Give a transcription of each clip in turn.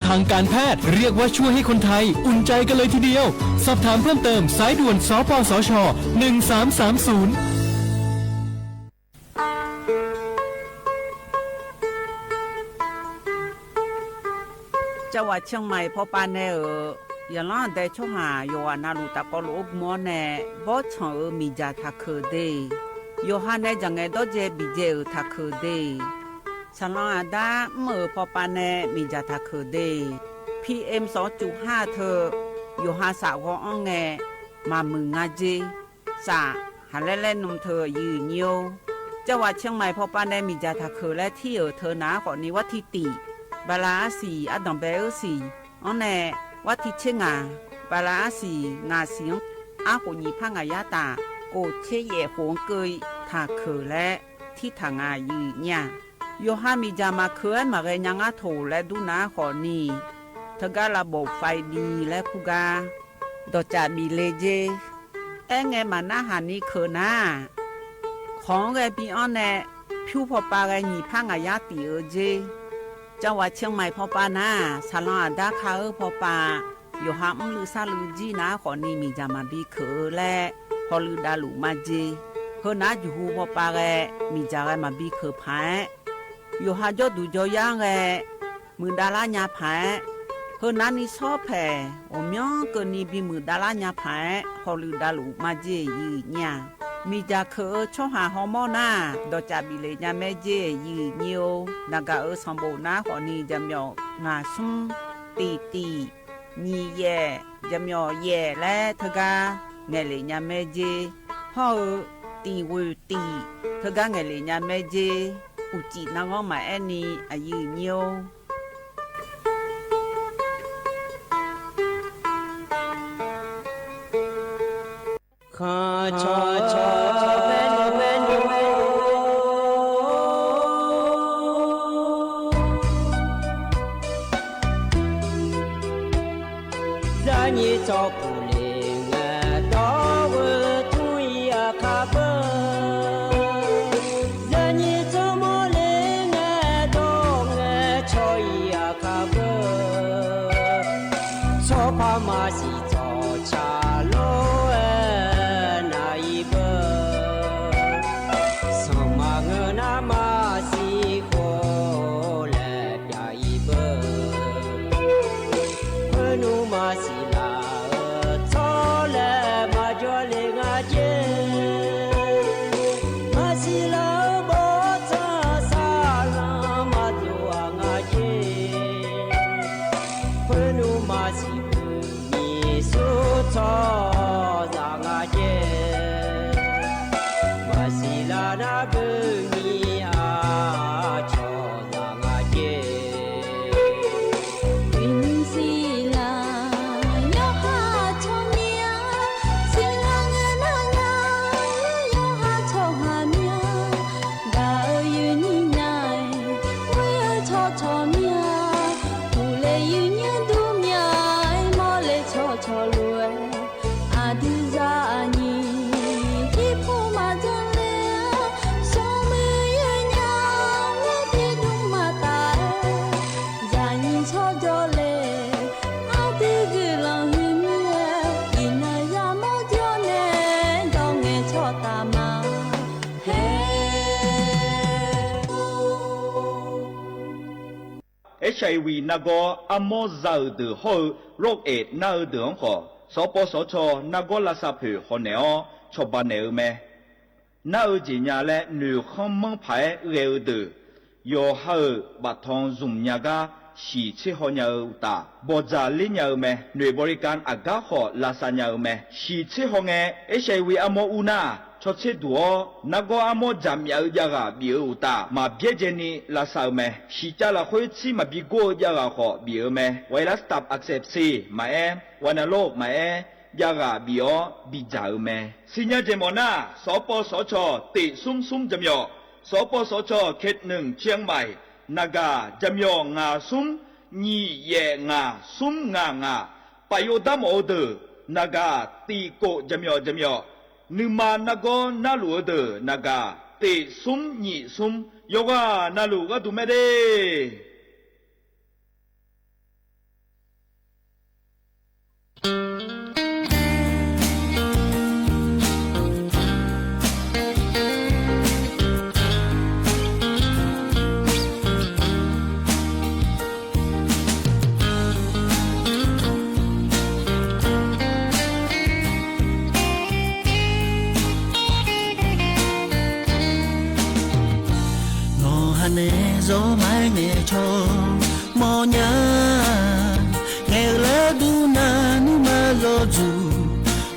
ทางการแพทย์เรียกว่าช่วยให้คนไทยอุ่นใจกันเลยทีเดียวสอบถามเพิ่มเติมสายด่วนสปสช1330จังหวัดเชียงใหม่พอปานแน่อย่างล่าแต่ช่วงหาโยอานาลูตะกอลูกมอแน่บ่ชงมีจาทักคือเดโยฮานแน่จังไงดอเจบิเจทักคือเดฉลองอาดาเมื่อพอปานแน่มีจาทักคือเด PM 2.5 เธอโยฮาสาวอ้องแงมามึงงาเจสาหาเล่นนมเธอยืนโยจังหวัดเชียงใหม่พอปานแน่มีจาทักคือและที่เธอหนาก่อนนี้วัดที่ติบาลาสีอดัมเบลสีอันแน่วัดที่เชงาบาลาสีนาเสียงอากุญีพังอายาตาโกเชเยหงเกยทาเคและที่ทางอายืเนี่ยโยฮามีจามาเคลื่อนมาเรยังอาโถและดูนาขอนีทการะบบไฟดีและคุกาดอจาบีเลเจไงมาหน้าหานี้เคนาของไงปีอันแน่ผิวพอปาไงญีพังอายาตีเจจังหวัดเชียงใหม่พอปานาสาลาดาคาพอปาอยู่หามลือซาลือจีนาขอนี่มีจามาบีเคและพอลือดาลุมาเจเฮนาอยู่หูพอปาแกมีจาแกมาบีเคพายอยู่หาจอดูจอย่างแกมือดาลาญาพายเฮนานี่ชอบแผ่โอมยองเกินนี่บีมือดาลาญาพายพอลือดาลุมาเจยืเนี่ยมีจาเคช่อหาฮอร์โมนาดอจาบิเลญาแม่เจยืเนียวนากาสมบูนาขอนีจำยองาซุมตีนีแย่จำยอแย่และทกาเงเลญาแม่เจฮอตีวตีทกาเงเลญาแม่เจอุจินางอมาแอนีอายืเนียวข้าชอเวนรานีจอปูเลงดอวทุยาคาเบรานีจอโมเลงดองชอยาคาเบชอพามาสิจอชาโลHIV 那个阿莫造的后肉诶那的好，所波所错那个拉萨皮和呢哦，错把呢咩？那几年嘞，女汉门牌热的，有好把汤用那个喜吃和牛打，不咋哩牛咩？女บริการอากาขอลาซา牛咩？喜吃和呢 HIV 阿莫乌那。ชดเชดัวนักอาโมจามยายากาบิวตามาเบียเจนีลาซาเมชิจาลาคุยซีมาบิโกยากาขอบิวเมไวรัสตับอักเสบซีมาวันโรคมายากาบิโอบิจาเมสิญญาเจมอนาสปสชติซุ่มจำยอสปสชเขตหนึ่งเชียงใหม่นากาจำยองาซุ่มยี่เยงาซุ่มงาปโยดามโอเดนากาตีโกจำยอนึมานักนาลูเดนักเตซุมยี่ซุมโยกานาลูก็ดูไม่ได้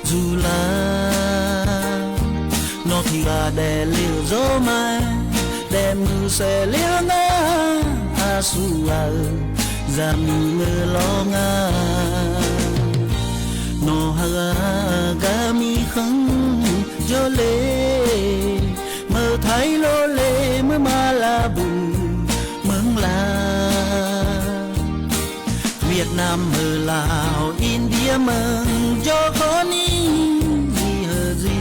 dù là nó thì là để liều gió mai để mưa sẽ liều ngã à su à ra mưa lo ngã nó ha ga mi khăng gió lệ mơ thấy lô lệ mơ mà là bừng mừng là Việt Nam mơ Lào India mừng cho con đi gì hờ gì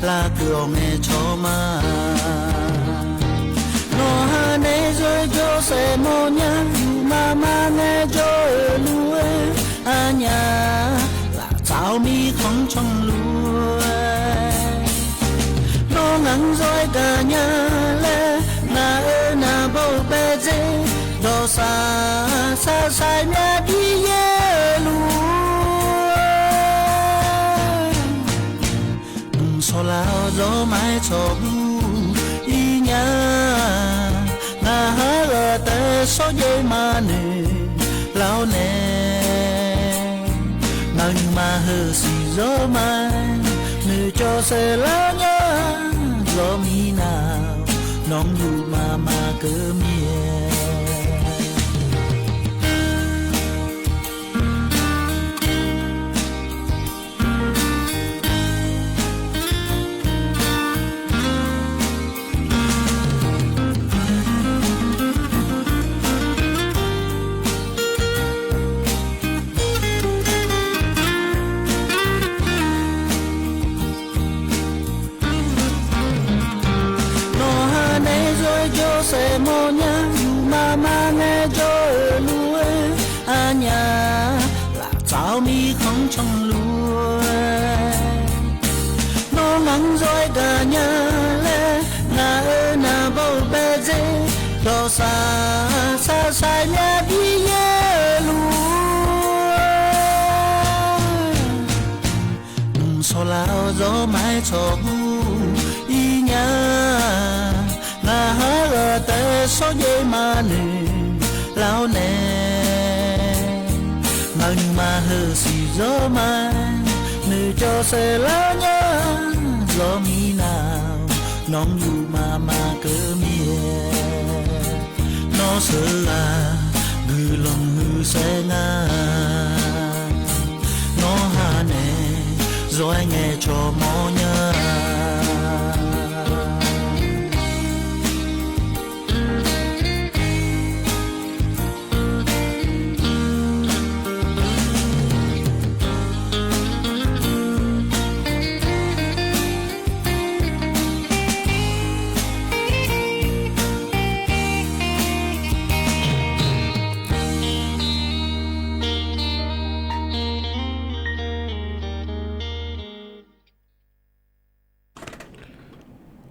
là cửa nghe cho mà nó hà nê rồi cho sẽ mô nhá mà nghe cho lúa à nhà là sao mi không trong lúa nó ngắn rồi cả nhà lẽ na bầu bê dê đó xa xa nhà đi ye luôn so lao gió mái cho y nhà na há gờ tê số dây mà nè lao nè nâng mà hơ xì gió mai nè cho xe lá nhá gió mi nào nóng dù mà cơ miệng sẽ mô nhá mà nghe cho lúa à nhà là sao mi không trong lúa nó ngắn rồi cả nhà lẽ na bầu bê dê đó xa nhà đi ye luôn so lao gió mái cho y nhà na há gờ tê số dây mà nè lao nè nâng mà hơ xì gió mai nè cho xe lá nhá gió mi nào nóng dù mà cơ miệng nó sợ là gư lòng hư xe nga nó hà nè rồi nghe cho mò nhá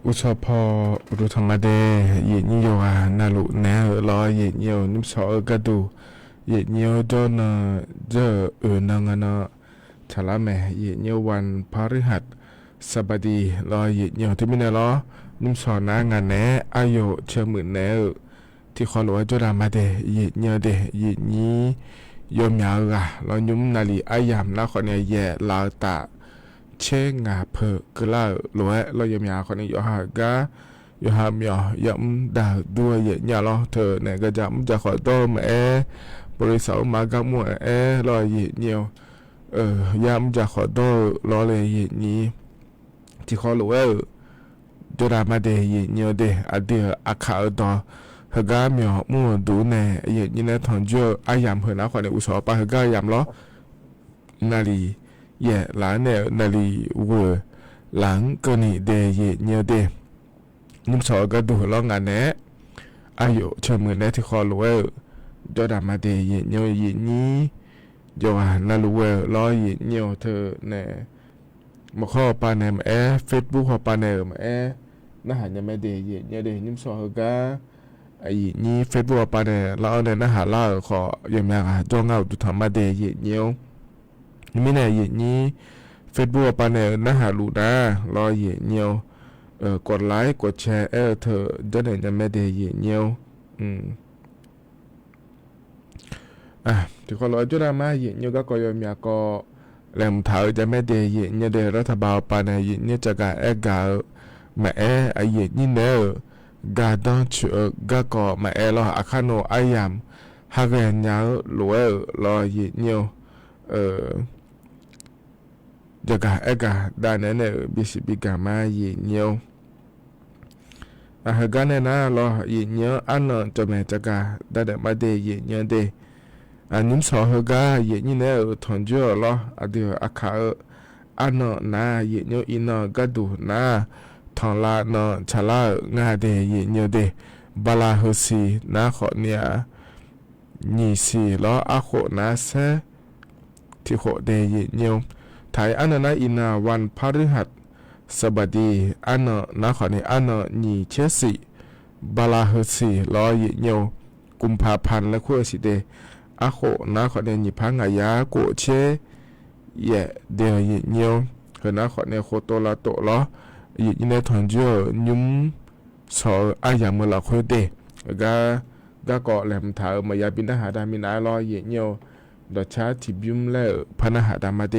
อุชพอรูทางมาเดเย็นโยอานาลุแนลอยเย็นโยนิมสอกระดูเย็นโยโดนเจอนังนะชลาแม่เย็นโยวันพฤหัสบดีลอยเย็นโยที่มินาล้อนิมสอนางานแนอายุเชื่อมื่นแนที่ขอหลวงจุฬามาเดเย็นโยเดเย็นนี้ยมยาวกะลอยยุ้มนาลีอายามนาคนเนี่ยแย่ลาวตาเช่งาเพอกล่าหลวยเรายามยาคนนี้ยอหากะยอหามยอยำดาด้วยเยอะๆเราเธอเนี่ยก็จะจะขอโต้แม่บริษัทมากับมัวลอยเยอะเนียวยำจะขอโต้รอเลยเยอะนี้ที่ขอหลวยจุดามาเดยเนียวเดอเดียอาคาต่อเฮกามยอมัวดูเนยเยอะนี้นะทอนเจออายามเพอนะคนในอุศปะเฮกายามล้อนาลีเย่หลานเนี่ยนาลีเวอหลังก็นี่เดยเนียวเดนุ่มสอก็ดูร้องงานเนะอายุเชื่อมือเนะที่คอรู้ว่าจอดามาเดยเนียวยีนี้จอนารู้ว่าร้อยเนียวเธอเนี่ยมาข้อปาเนมเฟซบุ๊กข้อปาเนมน่าหันยังไม่เดยเนียวเดยนุ่มสอก็ไอ้นี่เฟซบุ๊กปาเนเราเนี่ยน่าหาเล่าขอยังไงอ่ะจ้องเอาดูทำมาเดยเนียวนี่ไม่แน่เย็นนี้เฟซบุ๊กปาเนลน่าหาลูนะรอเย็นเนียวกดไลค์กดแชร์เธอจะได้จะไม่ได้เย็นเนียวที่คนรอจุดามาเย็นเนียวก็ยอมอยากก็ làm thở cho mấy đề diện như đề đó thà bảo bà này diện như cho cả gà mẹ ai diện như nè gà đó chữa gà cỏ mẹ lo à khăn nô ai làm hai cái nhớ lúa lo diện nhiều cho cả gà đa nè nè bị cả ma diện nhiều hai cái này na lo diện nhớ ăn cho mẹ cho cả đã để mấy đề diện như đề những sọ hơi ga diện như nè thằng chưa lo điều khá ăn na diện như in ga đủ na thằng la nó chả la nga đề diện như đề bala hơi xì na khó nia nhị xì lo khó na xe thì khó đề diện nhiều thái ăn na inวันพฤหัสบดีăn na khó nia ăn nhị chế xì bala hơi xì lo diện nhiềuกุมภาพันธ์และขั้วสิเดอาโคนาขอเดนิพังอายาโกเชเยเดียเนียวเฮนาขอเนโคโตลาโตลอยินในทอนจ่อยุ้มสออายาเมลาคุยเดกาเกาะแหลมถามายาบินหาดามินายลอเยเนียวดอชาทิบิุมเลพนหาดามาเด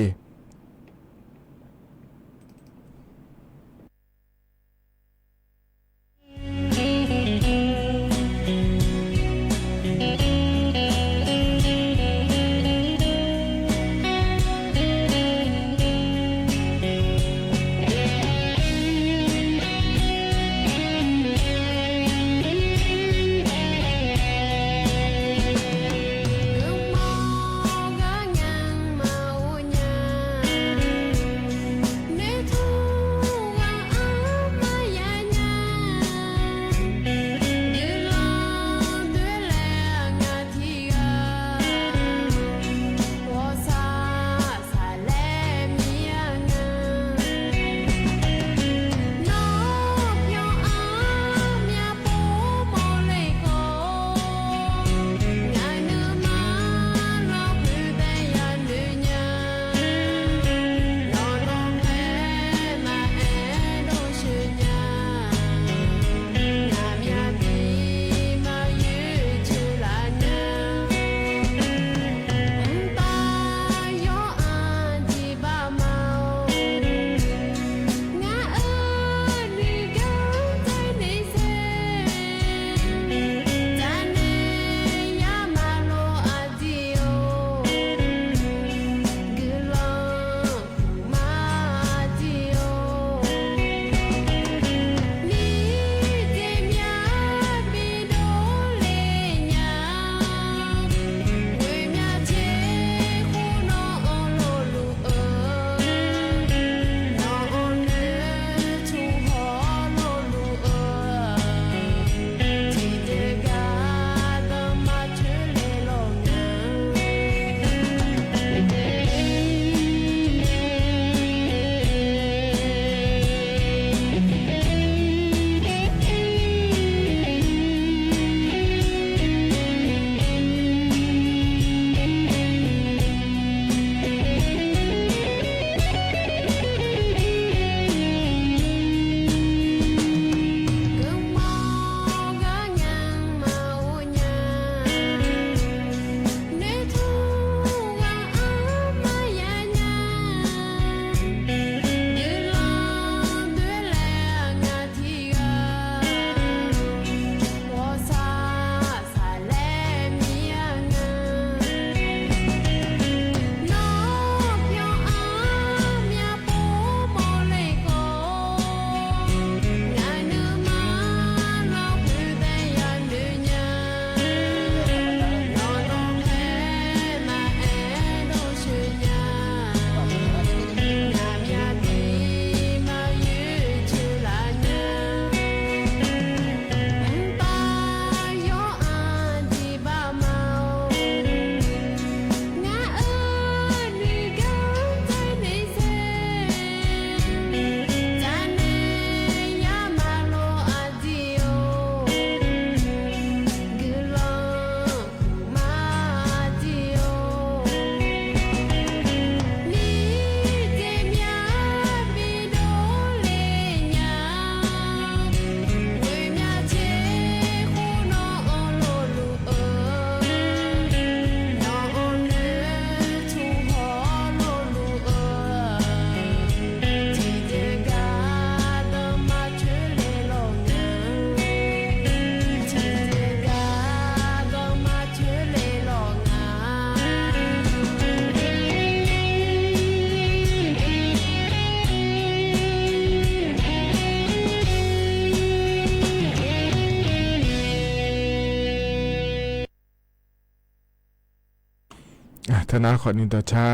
ธนาขอนินตาชา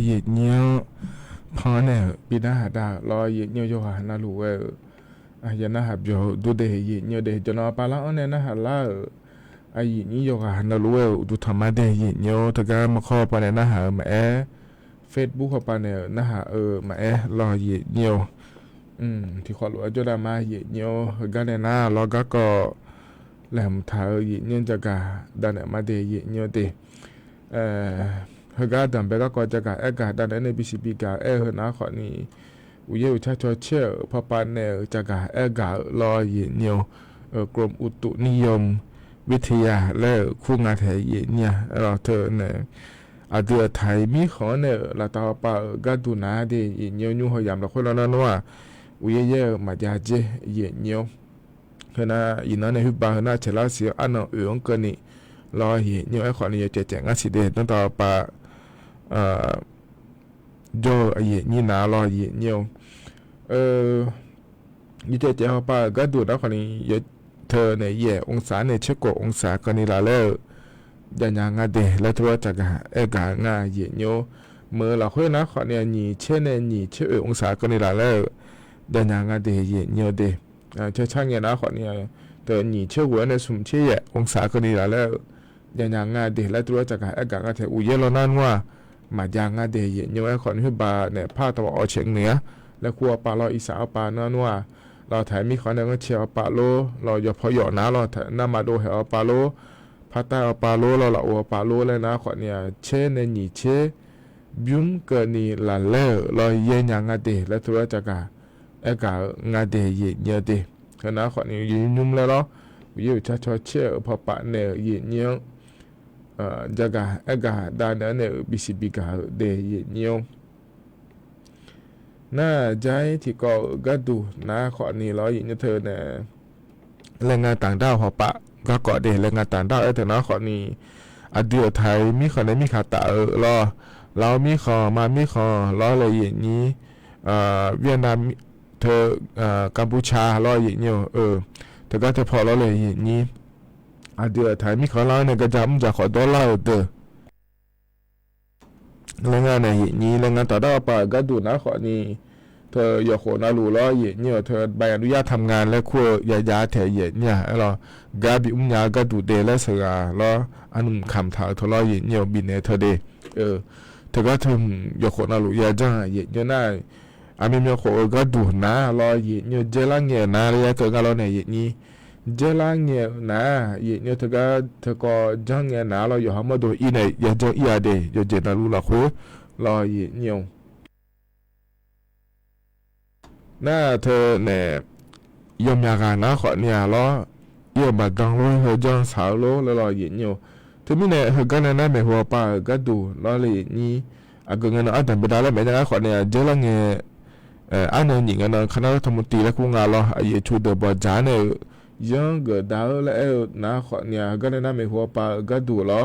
เย็ดเงี้ยวพอเนี่ยปีหน้าดารอเย็ดเงี้ยวโยหานาลูเยันนะฮับโยดูเดเย็ดเงี้ยวเดจนอปาละเนี่ยนะฮัลล่าเย็ดนี้โยหานาลูดูธรรมะเดเย็ดเงี้ยวถ้าการมาข้อปาเนี่ยนะฮะมาเฟซบุ๊กเขาปาเนี่ยนะฮะมารอเย็ดเงี้ยวที่ขอรู้จุดามาเย็ดเงี้ยวกันเนี่ยนะรอก็แหลมท้าเย็ดเงี้ยวจะกาดันเนี่ยมาเดเย็ดเงี้ยวเดเฮกาดันเบก็จะกากาดันในบิสิบิกาเฮนะขอนี่อุเยอุชาชอเชื่อพอปานเนจะกาการอเย็ดเงี้ยวกรมอุตุนิยมวิทยาและคู่งานแถเย็ดเนี่ยเราเธอเนี่ยเดือไทยมีขอเนี่ยเราต่อไปก็ดูนาเดียเงี้ยวยุ่งหอยามเราคนละนั่นว่าอุเยมาจาเจเย็ดเงี้ยวเฮนะอีนั่นในหุบบ้านเฮนะเชลาเสียอันนั้นกันนี่รอเย็ดเงี้ยวไอ้ขอนี่จะแจงสิเดตั้งต่อไปโจเย็ดนี่นารอเย็ดเงี้ยวยี่จะเอาไปก็ดูแล้วคนนี้เธอเนี่ยเย่องศาเนี่ยเช็คกองศากันนี่ละแล้วยังเดแล้วตัวจากกางาเย็ดเงี้ยวเมื่อเราคุยนะคนนี้นี่เช่นนี่เชื่อองศากันนี่ละแล้วยังเดเย็ดเงี้ยวเดเชื่อช่างเงี้ยนะคนนี้แต่นี่เชื่อหัวในสุ่มเชื่อองศากันนี่ละแล้วยังเดแล้วตัวจากกางาเทอุเยลนั่นว่ามายังเดเย็ดเงี้ยวไอ้คนที่บาเนี่ยภาคตะวันออกเฉียงเหนือแล้วครัวปลาเราอีสานปลานั่นว่าเราถ่ายมีขอเนี่ยก็เชียวปลาโลเราอย่าพอหยอนะเราถ่ายน้ามาดูเหวปลาโลภาคใต้ปลาโลเราละโอปลาโลเลยนะขอเนี่ยเช่ในหนีเช่บุ้มเกินนี่ละเล่เราเย็นยังเดแล้วตัวจากกางาเดเย็นเยอะเดขณะขอเนี่ยยืนนุ่มแล้วเนาะอยู่ชัดเชื่อพอปะเนี่ยเย็นเยอะจากกาดานเนี่ยบิสิบิกาเดเย็นเยอะน่าใจที่ก็ดูนะขอนี่เราอย่างเธอเนี่ยแรงงานต่างด้าวพอปะก็เกาะเดแรงงานต่างด้าวแต่นะขอนี่เดือไทยมีขอในมีขาตารอเรามีขอมามีขอรอเลยอย่างนี้เวียดนามเธอกัมพูชารออย่างเงี้ยเธอก็จะพอเราเลยอย่างนี้เดือไทยมีขอเราเนี่ยก็จำจะขอดอลลาร์เด้อแรงงานในนี้แรงงานต่อด้าวปะก็ดูนะขอนี่เธออย่าโขนาลูล้อเย็นเนี่ยเธอใบอนุญาตทำงานและขั้วยาแถเย็นเนี่ยเรากาบิยาก็ดูเดและสระล้ออันนุ่มคำถามเธอล้อเย็นเนี่ยบินเนี่ยเธอเดเธอก็ทำอย่าโขนาลูยาจ้าเย็นเนี่ยน่ามีโขก็ดูนะล้อเย็นเนี่ยเจลังเนี่ยนะระยะเธอก็ล้อเนี่ยเย็นนี้เจลังเนี่ยนะเย็นเนี่ยเธอก็จังเนี่ยนะเราอยู่ห้องมาดูอีเนี่ยอย่าจังอีอะเดอย่าเจนาลูละขั้วล้อเย็นเนี่ยน่าเธอเนี่ยยมยาการนะขอเนี่ยล้อเยี่ยมบัดดังล้อเฮจังสาวล้อแล้วรอเย็นอยู่ถึงมีเนี่ยเฮกันนั่นไม่หัวป้าก็ดูล้อเลยนี่ก็เงินอันดับเวลาแล้วไม่ได้ขอเนี่ยเจลังเนี่ยอันนั้นอย่างนั้นคณะรัฐมนตรีและกุ้งล้อไอ้ชูเดบจานเนี่ยยังเกิดดาวแล้วนะขอเนี่ยกันนั่นไม่หัวป้าก็ดูล้อ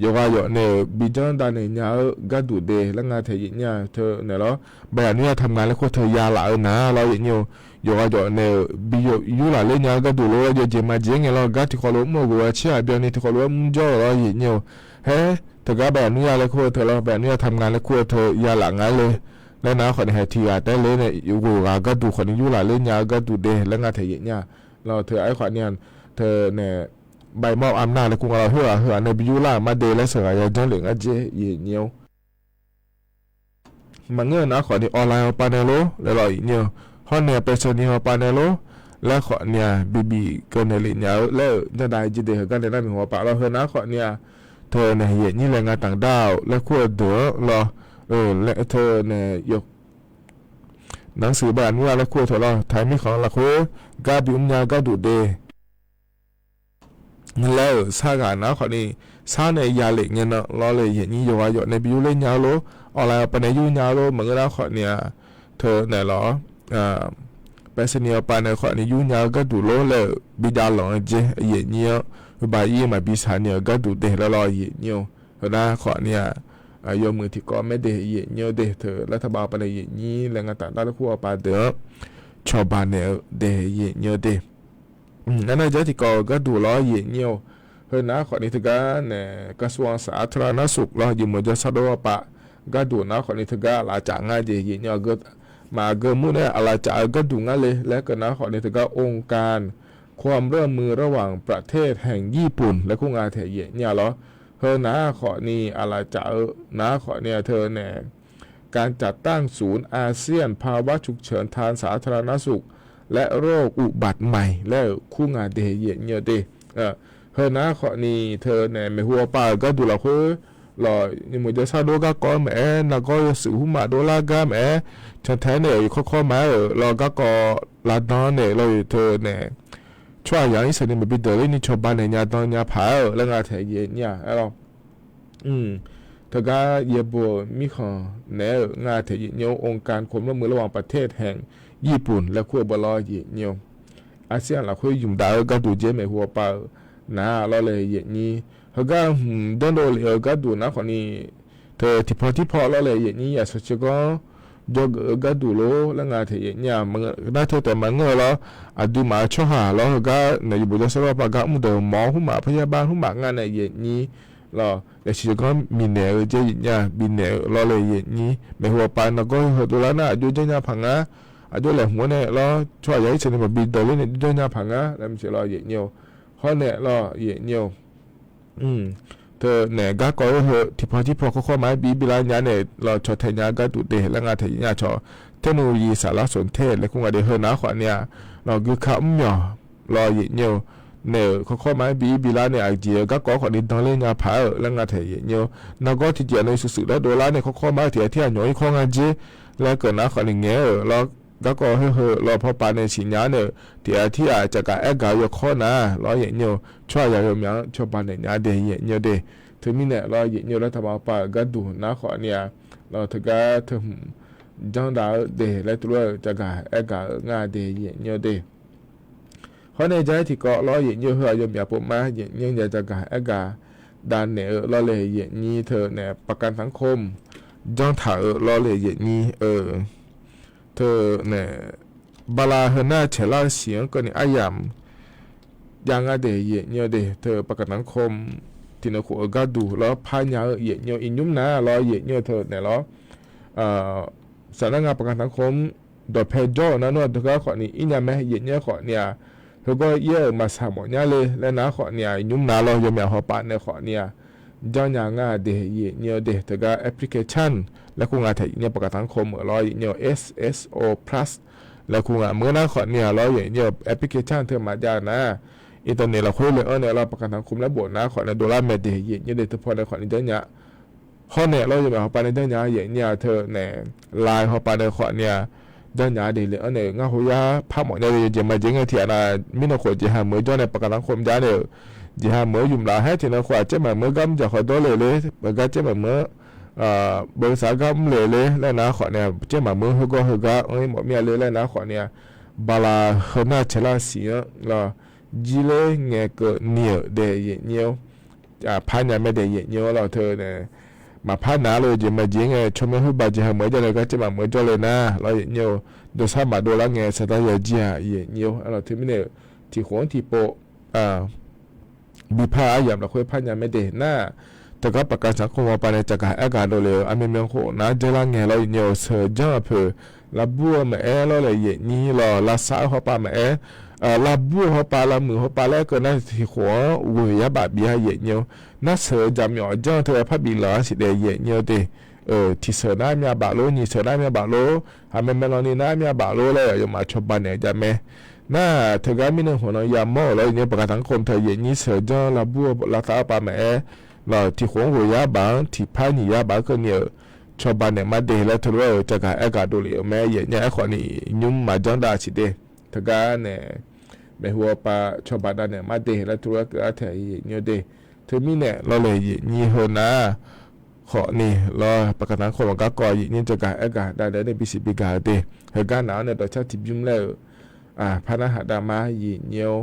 ยกเนี่ยบิจังดานเนี่ยก็ดูเดแล้วงานเธอเนี่ยเธอเนี่ยล้อใบอนุญาตทำงานแล้วก็เธอยาหลายนะเราอย่างเงี้ยยกเนี่ยบิยูหลายเลยเนี่ยก็ดูแล้วจะเจมาเจงเนี่ยเราก็ที่เขาล้มมือกูเชื่อเบียนี่ที่เขาล้มจ่อเราอย่างเงี้ยเฮ้เธอก็ใบอนุญาตแล้วก็เธอเราใบอนุญาตทำงานแล้วก็เธอยาหลังงานเลยแล้วนะคนเนี่ยที่แต่เลยเนี่ยอยู่กูก็ดูคนยูหลายเลยเนี่ยก็ดูเดแล้วงานเธอเนี่ยเราเธอไอ้คนเนี่ยเธอเนี่ยใบมอบอำนาจและกุงเราเหือในบิยุล่ามาเดและเสือจังเหลืองเจเยี่ยวมันเงื่อนนะขอที่ออนไลน์ปาเนโลแล้วรออีกเนี่ยห้องเนี่ยเป็นส่วนนี้ปาเนโลและขอเนี่ยบีเกินในลิ้นเนี่ยแล้วจะได้จีเดียกันในนั้นหัวปากเราเหือนะขอเนี่ยเธอเนี่ยเห็นนี่แรงงานต่างดาวและขั้วเดือรอและเธอเนี่ยยกหนังสือบ้านว่าและขั้วเธอรอไทยมีของละขั้วกาบิอุมยาก็ดูเดแล้วสาการนะขอนี่สาในยาเหล็กเนี่ยนะล้อเลยเห็นนี่อยู่ในบิวเล่นยาโลออนไลน์ไปในยูยาโลเหมือนกันนะขอเนี่ยเธอเนี่ยล้อไปเสนียไปในขอนี่ยูยาก็ดูโลเลยบิดาหลงเจเย็นเนี่ยบายยี่มาบิสานเนี่ยก็ดูเดแล้วรอเย็นเนี่ยนะขอเนี่ยยมือที่ก็ไม่เดเย็นเนี่ยเดเธอรัฐบาลไปในเย็นนี้แรงงานต่างด้าวคู่ไปเด้อชาวบ้านเนี่ยเดเย็นเนี่ยเดนั่นจะที่ก็ดูล้อเย็นเนี่ย เฮนะขอนี้ถึงกันเนี่ยกระทรวงสาธารณสุขเราอยู่เหมือนจะสะดวกปะก็ดูนะขอนี้ถึงกันหลายจากง่ายดียิ่งเนี่ยก็มาเกิดมุ่งเนี่ยอะไรจากก็ดูง่ายเลยและก็นะขอนี้ถึงกันองค์การความร่วมมือระหว่างประเทศแห่งญี่ปุ่นและคู่งานเทียเนี่ยเหรอเฮนะขอนี้อะไรจากนะขอเนี่ยเธอเนี่ยการจัดตั้งศูนย์อาเซียนภาวะฉุกเฉินทางสาธารณสุขและโรคอุบัติใหม่และคู่งานเทียเนี่ยดีเฮนะขอนี้เธอเนี่ยไม่หัวป่าก็ดูเราคือหล่อนี่มันจะซาโดก็ก้อนแม่นักก็สื่อหุ่มมาโดลาก็แม่ฉันแท้เนี่ยข้อมาเราก็ก็ลาดอนเนี่ยเราเธอเนี่ยช่วยอย่างนี้สิ่งนี้มันเป็นเดลินี่ชาวบ้านเนี่ยตอนเนี่ยผาแล้วงานเทียเนี่ยเราเธอก็เย็บบัวมีของเนี่ยงานเทียเนี่ยองค์การความร่วมมือระหว่างประเทศแห่งญี่ปุ่นและขั้วบอลเนี่ยอาเซียนเราคุยยุ่งดาวก็ดูเจไม่หัวป่านะเราเลยอย่างนี้เขาก็เดินโดยก็ดูนะคนนี้เธอที่พอเราเลยอย่างนี้อย่าสนใจก็จกก็ดูโลแล้วงานเธออย่างนี้มันน่าเธอแต่มันเงาแล้วดูมาช่วยหาแล้วก็ในบุตรสาวปากก็มุดหมอหุ่มมาพยาบาลหุ่มมางานในอย่างนี้เราแต่ชีก็มีเนื้อเจอย่างนี้มีเนื้อเราเลยอย่างนี้ไม่หัวไปนะก็ตัวละนะดูเจ้าหน้าพังอ่ะดูแลหัวเนี่ยเราช่วยอย่างนี้เสร็จมาบินตัวเล่นเจ้าหน้าพังอ่ะแล้วมันจะเราอย่างนี้ข้อเนี่ยเราอย่างนี้เธอเนี่ยก็ก็ที่พอเขาหมายบีลานยาเนี่ยเราชดเทียนก็ดูเดและงานเทียนชอเทคโนโลยีสารสนเทศและคงจะเฮนะขวานเนี่ยเราคือข้ามหย่อรออย่างเดียวเนี่ยเขาหมายบีลานเนี่ยไอเดียก็ขอดินทองเล่นยาผาและงานเทียนเดียวนักก็ที่เดียวในสุดๆแล้วโดนแล้วเนี่ยเขาหมายเทียนหน่อยข้องานเจแล้วเกิดนะขวานเงี้ยเราก็เราพอปานในสินยาเนี่ยที่อาจจะการกายข้อนะเราอย่างเดียวช่วยอย่างอย่างชอบปานในยาเดียอย่างเดียวเดถึงมีเนี่ยเราอย่างเดียวเราทำเอาปาก็ดูนะขอเนี่ยเราถึงก็ถึงจังดาวเดและตัวจะการกางาเดียอย่างเดียวเดเขาในใจที่ก็เราอย่างเดียวเราอย่างอย่างผมมาอย่างจะการกาด้านเนี่ยเราเลยอย่างนี้เธอเนี่ยประกันสังคมจังถ่ายเราเลยอย่างนี้เธอเนี่ยบาลาเฮน่าเชล่าเสียงก็เนี่ยอายามยังอะเดย์เนี่ยเดเธอประกันสังคมที่นขัวก็ดูแล้วพายาเนี่ยอินยุ่มนะรอเนี่ยเธอเนี่ยแล้วสำนักงานประกันสังคมดอเพจอนะเนาะเธอก็ขอนี่อินยาแม่เนี่ยขอเนี่ยเธอก็เยอะมาสามหมดเนี่ยเลยแล้วนะขอเนี่ยยุ่มนะเราจะมีหัวปานเนี่ยขอเนี่ยจังยังอะเดย์เนี่ยเดเธอก็แอปพลิเคชันแล้วคงอาจจะเนี่ยประกันสังคมรอเนี่ย SSO Plus แล้วคงเมื่อนั้นขอเนี่ยรอเนี่ยแอปพลิเคชันเธอมาจากนะอินเทอร์เน็ตเราคุยเลยเนี่ยเราประกันสังคมแล้วบวกนะขอในดอลลาร์เมเดียเนี่ยเดี๋ยวพอในขอในเดือนเนี้ยข้อเนี่ยเราจะแบบไปในเดือนเนี้ยอย่างเนี่ยเธอเนี่ยไลน์เขาไปในขอเนี่ยเดือนเนี้ยเดี๋ยวเนี่ยงั้นหัวยาภาพหมดเนี่ยจะมาจริงที่นะมินขวดจะหาเมื่อจ้าในประกันสังคมจ้าเนี่ยจะหาเมื่อยุ่มลาให้ที่นขวดจะมาเมื่อกำจะขอตัวเลยเมื่อก็จะมาเมื่อบริษัทก็เลยแล้วนะขอเนี่ยจะมาเมื่อเขาก็หมดเมียเลยแล้วนะขอเนี่ยบาลาเขาหน้าเชล่าเสียเราจีเล่เงี้ยก็เหนียวเดียเหนียวพันยาไม่เดียเหนียวเราเธอเนี่ยมาพันน้าเลยจะมาจริงไงชมไม่พูดบาดเจ็บเหมือนจะเลยก็จะมาเหมือนจะเลยนะเราเหนียวโดยสามารถดูแลเงี้ยสไตล์จีเหนียวเราถึงไม่เนี่ยที่หัวที่โปบีพาอย่างเราคุยพันยาไม่เดียหน้าแต่ก็ประกันสังคมว่าไปในจากการการดูเลยอันเป็นเมืองโคนะเจริญเงี้ยเราเหนียวเสือจ้าเพื่อลาบัวแม่เราเลยเหนียวเราลาสาวเขาป่าแม่ลาบัวเขาปลาลามือเขาปลาแล้วก็น่าที่หัวเวียบาบีให้เยอะเนียวน่าเสือจำหยอดจ้าเธอพับบีหลาสิเดียเยอะเนียวเดที่เสือน้ำยาบาโลนี่เสือน้ำยาบาโลทำเป็นเมลอนี่น้ำยาบาโลเลยอย่ามาชอบบ้านเนี่ยจะแม่น่าเธอก็มีหนึ่งหัวนยาหม้อแล้วเนี่ยประกาศสังคมเธอเย็นนี้เสือจ้าลาบัวลาสาวปลาแม่เราที่หัวเวียบางที่พานี่ยาบางก็เนี่ยชอบบ้านเนี่ยมาเดแล้วเธอว่าจะการดูเลยแม่เย็นเนี่ยไอ้คนนี้ยุ่งมาจังได้สิเดเธอก็เนี่ยไม่หัวปลาชาวบ้านเนี่ยมาเดะแล้วตัวก็อาจจะเนี่ยเดะถึงมีเนี่ยเราเลยยี่ห้อนะขอนี่เราประกันสังคมก็ก่อยี่จะการได้ในปีสิบปีการเดะเหตุการณ์หนาวเนี่ยต่อชาติยุ่มแล้วพนักหาดามายี่เนียว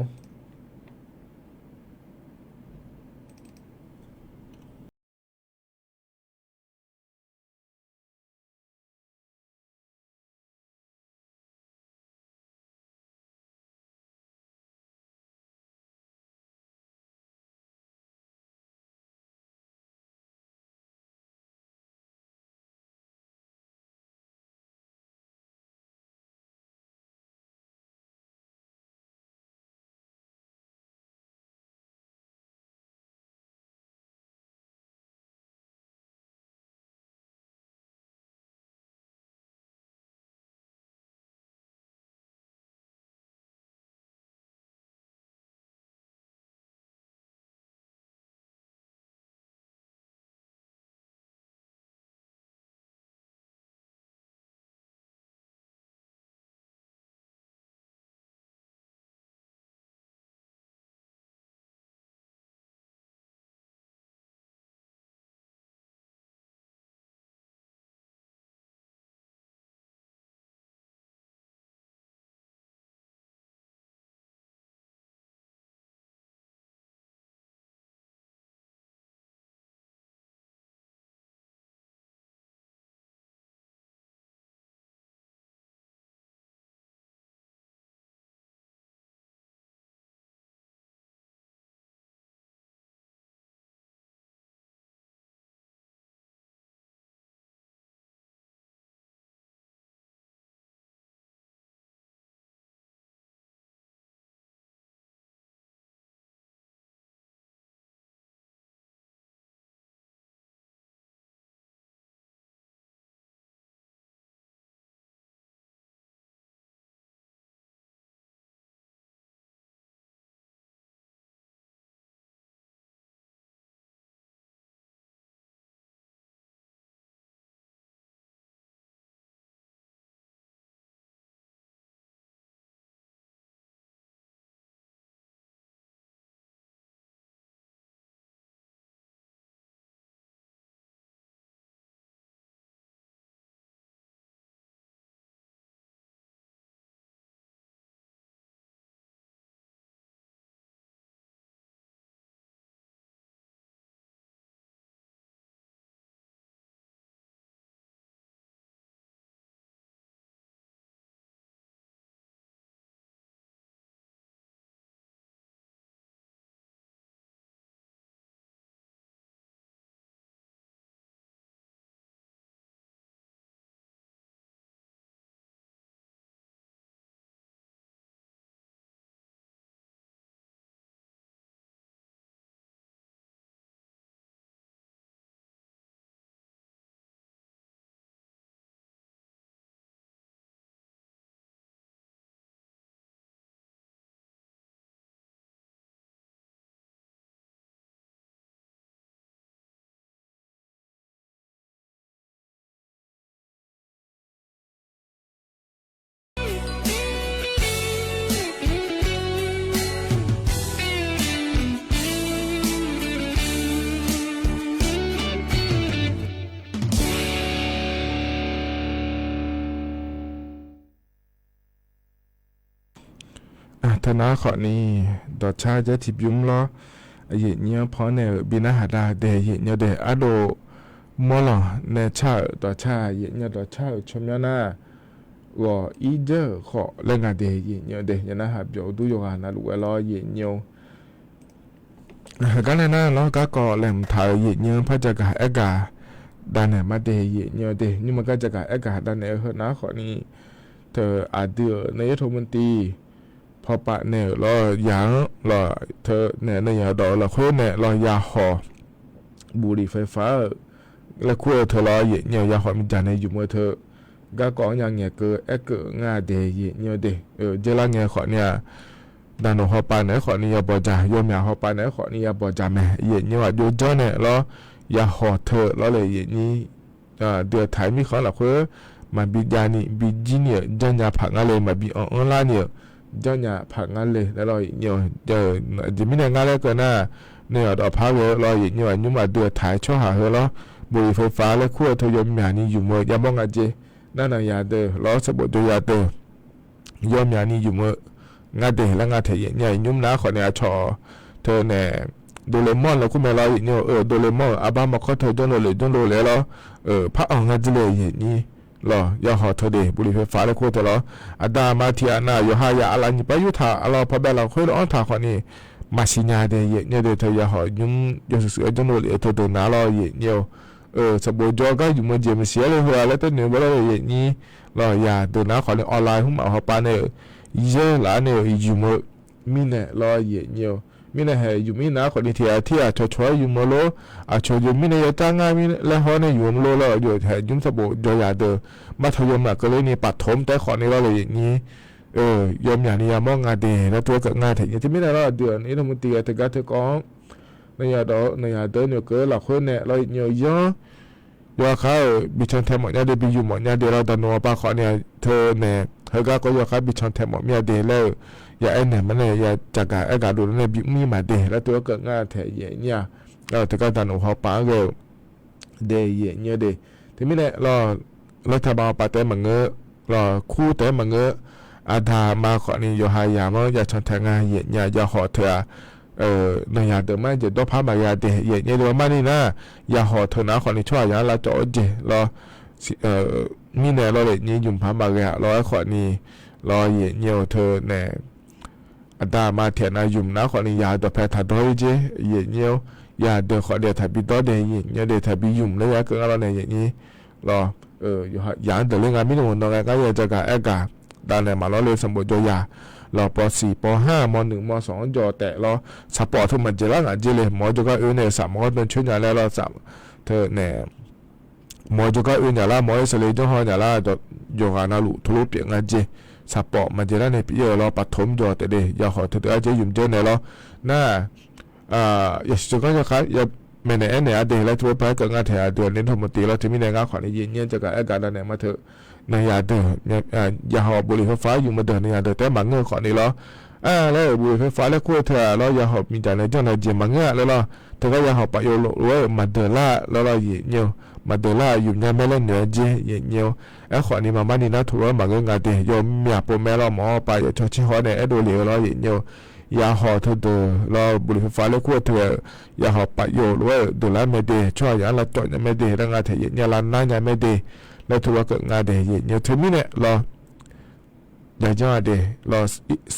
นะขอนี้ดอชาจะทิบยุ้มล้อเย็นเนี้ยพอเนี่ยบินาหาดาเดเย็นเนี้ยเดอโดมอลเนชาดอชาเย็นเนี้ยดอชาชมยานาว่าอีเดอขอเล่นงานเดเย็นเนี้ยเดยันนะฮะเดี๋ยวดูอยู่กันนะลูกล้อเย็นเนี้ยกันเลยนะล้อก็แหลมถ่ายเย็นเนี้ยพระจักรเอกาด้านไหนมาเดเย็นเนี้ยเดนี่มันก็จักรเอกาด้านไหนเหรอนะขอนี้เธออาเดือนายทมนตรีพอปะเนี่ยรอยางรอเธอเนี่ยในยาดอกรอคุยเนี่ยรอยาหอบุหรี่ไฟฟ้าและคุยเธอรอเย็นเนี่ยยาหอมีจานในอยู่เมื่อเธอก็ก่อนอย่างเงี้ยเกิดเกิดง่าเดยเย็นเนี่ยเดเจริญเงี้ยขอเนี่ยดานหอปะเนี่ยขอนี่ยาบอจ่ายอมยาหอปะเนี่ยขอนี่ยาบอจ่าแม่เย็นเนี่ยว่าโยเจ้าเนี่ยรอยาหอเธอรอเลยเย็นนี้เดือดถ่ายมีเขาหลักคุยมาบิจานี่บิจิเนี่ยจันยาผักอะไรมาบิออนไลน์เนี่ยจันยาผักอะไรแล้วเราเนี่ยจะมีเนี่ยงานอะไรกันนะเนี่ยดอกพักเลยเราเนี่ยยุ่งมาเดือดถ่ายช่อหาเหรอบุหรี่ไฟฟ้าและขั้วเธอยมยานี่อยู่เมื่อยามองอาเจนั่นน่ะยาเดอล้อสบดตัวยาเดอยมยานี่อยู่เมื่องาเดแล้วงาเทเนี่ยยุ่งน้าขอเนี่ยชอเธอเนี่ยโดเรมอนแล้วคุณแม่เราเนี่ยโดเรมอนอาบ้ามาขอเธอจนเลยแล้วพระองค์งาจิเลยอย่างนี้รอยาหอเธอเดบุหรี่ไฟฟ้าและขั้วเธอล้ออาดามาเทียนาโยหายาอะไรนี่ไปยุทธาเราพอแบบเราคุยร้อนถาขอนี่มาสิญาเดเนี่ยเดเธอยาหอยุ่งยศเสือจนเลยเธอเดินน้าเราเนี่ยสบู่จอก็อยู่เมื่อเย็นเสียเลยหัวแล้วต้นเหนือว่าเราอย่างนี้เราอย่าเดินน้าขอในออนไลน์หุ้มเอาหัวปานเนี่ยเยอะหลายเนี่ยอยู่เมื่อมีเนี่ยเราอย่างเงี้ยมีเนี่ยอยู่มีน้าขอในที่ช่วยอยู่เมื่อโลช่วยอยู่มีเนี่ยจ้างงานมีแล้วหัวเนี่ยอยู่เมื่อโลแล้วอยู่แถวยุ่งสบู่จออย่าเดินมาทยมก็เลยนี่ปัดถมแต่ขอในเราเลยอย่างนี้ยมอย่างนี้มองงานเดแล้วตัวกับงานถึงที่ไม่ได้เราเดือนนี้ทำมือตีแต่ก็เธอก็ในยาดอในยาเดินเนี่ยก็หลักคนเนี่ยเราเนี่ยเยอะยาเขาบิชันแทมหมดเนี่ยเดบิอยู่หมดเนี่ยเดี๋ยวเราดันนัวป้าขอเนี่ยเธอเนี่ยเธอก็ยาเขาบิชันแทมหมดเนี่ยเดแล้วอย่าไอ้เนี่ยมันเนี่ยอย่าจากการไอ้การดูเนี่ยบิมีมาเดแล้วตัวก็งานแถเนี่ยเราเธอก็ดันนัวเขาป้าก็เดเนี่ยเดที่ไม่เนี่ยเรารัฐบาลปาเต้มังเงอเราคู่เต้มังเงออาดามาขอนี่โยหายามอย่าชันแทงงานเนี่ยอย่าขอเธอในยาเดิมไม่จะต้องพามายาเดย์เนี่ยเดี๋ยวมานี่นะยาหอเธอนะขอในช่วยยาละจ่อเจรอมีเนี่ยเราเลยนี่ยุ่มพามายารอขอนี่รอเนี่ยเธอเนี่ยอันดามาเทียนอายุ่มนะขอนี่ยาตัวแพทย์ถัดด้วยเจเนี่ยยาเดือขอเดียถัดบิดเดย์เนี่ยเดย์ถัดบิยุ่มแล้วยาเกิดอะไรเนี่ยอย่างนี้รอยาเดือเรื่องงานไม่หนุนตรงนั้นก็ยังจะการกาด้านไหนมาเราเลยสมบูรณ์โยยารอป.4 ป.5 ม.1 ม.2 จอแต่รอสปอร์ตทุกมันจะละงานเจเลยหมอจุก็เนี่ย3มอเป็นชุดยาแล้วเรา3เธอเนี่ยหมอจุก็เนี่ยละหมอสเลยจงหอเนี่ยละจโยกานาลุทะลุเปียงานเจสปอร์ตมันจะละในปีรอปฐมจอแต่เดยาขอเธออาจจะยุ่มเจเนี่ยรอหน้าอย่าจุก็จะครับอย่าไม่ในเนี่ยเดแล้วทั่วไปก็งานแถวเดือนนี้ทั้งหมดตีเราจะมีในงานขอในเย็นจะกับอาการด้านไหนมาเถอะในยาเดินยาหอบบุหรี่ไฟฟ้าอยู่มาเดินในยาเดินแต่บางเงื่อนขอนี่ล้อแล้วบุหรี่ไฟฟ้าแล้วคู่เธอแล้วยาหอบมีแต่ในเจ้าในเจียบางเงื่อนแล้วล้อเธอก็ยาหอบปะโยโลว่ามาเดินล่าแล้วเราเหยียวมาเดินล่าอยู่เนี่ยไม่เล่นเหนือเจียเหยียวขอนี่มาบ้านนี่นะถูกว่าบางเงื่อนงานเดียมเมียปมแม่เราหมอไปอย่าชดชิฮอเนี่ยดูเหลียวเราเหยียวยาหอบเธอเดินเราบุหรี่ไฟฟ้าแล้วคู่เธอยาหอบปะโยว่าเดินล่าไม่ดีช่วยยาละจ่อยเนี่ยไม่ดีแล้วงานเถียยาลันน่าเนี่ยไม่ดีแล้วถือว่าเกิดงานเดย์เนี่ยถึงนี่เนี่ยเราอยากจะเรา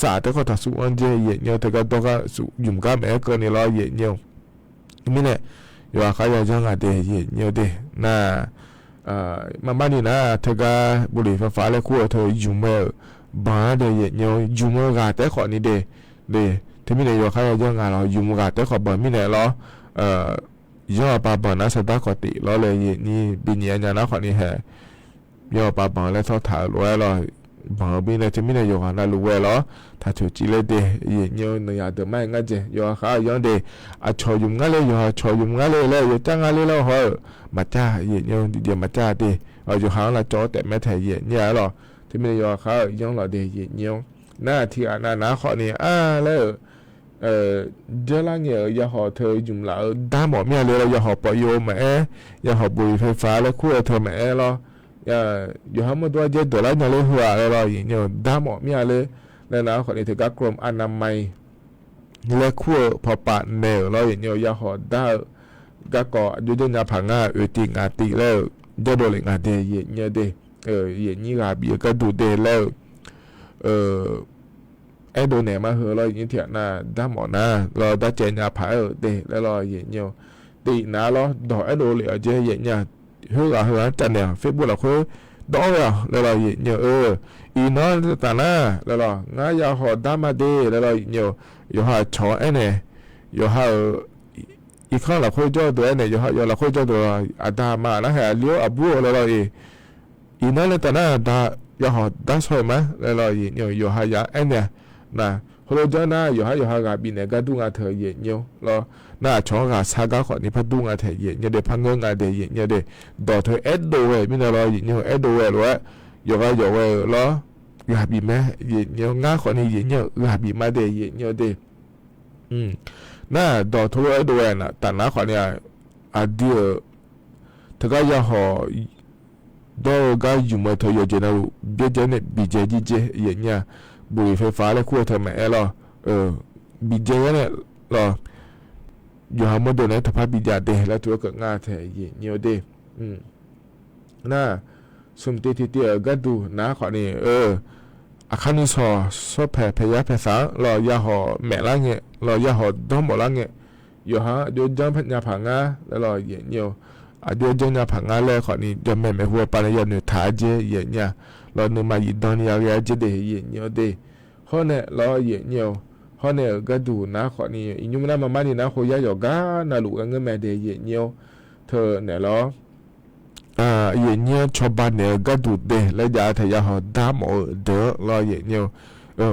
สาแต่ก็ถ้าสู้อันเจเนี่ยแต่ก็ต้องก็สู้ยุ่งกับแม่ก็เนี่ยเราเนี่ยนี่เนี่ยอยู่อาคารอยากจะงานเดย์เนี่ยเดย์น่ามาบ้านนี่นะเธอก็บุหรี่ไฟฟ้าแล้วคู่เธอยุ่งเมื่อบ้านเดย์เนี่ยยุ่งเมื่อกาแต่ขอนี่เดย์ถึงนี่เนี่ยอยู่อาคารอยากจะงานเรายุ่งกาแต่ขอบ้านนี่เนี่ยเราย่อปาบังนะสตาร์กติล้อเลยนี่บินยันนะขอนี่แห่ย่อปาบังแล้วทอถ่ายรวยล้อบังบินเลยที่ไม่ได้ยกันนะรู้ไว้ล้อถ้าถูกจีเลยเดย์เนี่ยในยาเดิมไม่งั้นเจย่อข้าย้อนเดชอยุ่งงั้นเลยย่อชอยุ่งงั้นเลยเลยย่อจ้างงั้นเลยแล้วเหรอมาจ้าเนี่ยเดี๋ยวมาจ้าเดอยู่หางละจอแต่ไม่ถ่ายเนี่ยล้อที่ไม่ได้ย่อข้าย้อนล้อเดเนี่ยหน้าที่อันนั้นนะขอนี่แล้วเจ้าล่างเนี่ยยาหอเธอยุ่งแล้วด้าหมอเมียเลยเรายาหอปโยมยาหอบุหรี่ไฟฟ้าแล้วคู่เธอแม่เราอยู่ห้องมาตัวเจดตัวละเนี่ยเลยหัวเราอย่างเนี่ยด้าหมอเมียเลย แล้วนะคนนี้ถือกับกรมอนามัยและขั้วพอปะเนลเราอย่างเงี้ยยาหอได้ก็ก่อยุดยาผังงาติงาติแล้วจะโดนงาเดยเงี้ยเดอย่างนี้กาบีก็ดูเดแล้วไอ้โดนไหนมาเหรอเราอย่างนี้เถียนะด้ามหมอนะเราได้เจนยาผาเดแล้วเราอย่างเงี้ยตีนะเราดอกไอ้โดนเหลือเจอย่างเงี้ยเฮ้ยจันเนี่ยเฟซบุ๊กเราคุยดอกอ่ะแล้วเราอย่างเงี้ยอีน้อยแต่น่ะแล้วเราง่ายยาหอด้ามาเดแล้วเราอย่างเงี้ยอยู่หาชอไอ้เนี่ยอยู่หาอีกครั้งเราคุยจ่อตัวเนี่ยอยู่เราคุยจ่อตัวอาดามานะฮะเลี้ยวอับบัวแล้วเราอีน้อยแต่น่ะดาอยู่หาด้าสวยมั้ยแล้วเราอย่างเงี้ยอยู่หายาไอ้เนี่ยนะพอเราเจอหน้าอยู่หากาบินเนี่ยก็ดูงาเธออย่างเงี้ยเราหน้าชอกาซากาขอนี่พัดดูงาเธออย่างเงี้ยเดี๋ยวพังเงินงาเดี๋ยวอย่างเงี้ยเดี๋ยวดอเธอเอ็ดโดเว้ไม่ได้เราอย่างเงี้ยเอ็ดโดเว้หรือว่าอยู่เว้แล้วกาบิแม่อย่างเงี้ยงาขอนี่อย่างเงี้ยกาบิมาเดี๋ยวอย่างเงี้ยเดี๋ยวน่าดอเธอเอ็ดโดเว้น่ะแต่น้าขอเนี่ยอาเดียเธอก็อย่าหอดอก็อยู่มาเธออยู่เจน่าเบี้ยเจเนี่ยบีเจจีเจอย่างเงี้ยบุหรี่ไฟฟ้าและขั้วเธอแม่หรอบีเจเนี่ยหรออยู่หาโมเดลเนี่ยถ้าพาบีจาเดแล้วตัวก็ง่าเธอเงี้ยเดน่าสมติที่ก็ดูน้าขอนี่อาคานุสอแผ่พยาภาษาหรอยาหอแม่ละเงี้ยหรอยาหอดอมบ่ละเงี้ยอยู่หาเดี๋ยวจังพัญญาผังงาแล้วหรอเงี้ยเดี๋ยวจังญาผังงาแล้วขอนี่จะแม่หัวปานยาเนี่ยถ่ายเจเงี้ยเราหนึ่งมาอีดอนยาเจเดเงี้ยเดข้อเนี่ยเราเงี้ยข้อเนี่ยก็ดูน้าขอนี่อีนุ่มน้ามานี่นะโคยาหยอกาน่าลูกเงินแม่เดเงี้ยเธอเนี่ยหรออย่างเงี้ยชาวบ้านเนี่ยก็ดูเดแล้วยาเธอยาหอดามเดอรออย่างเงี้ย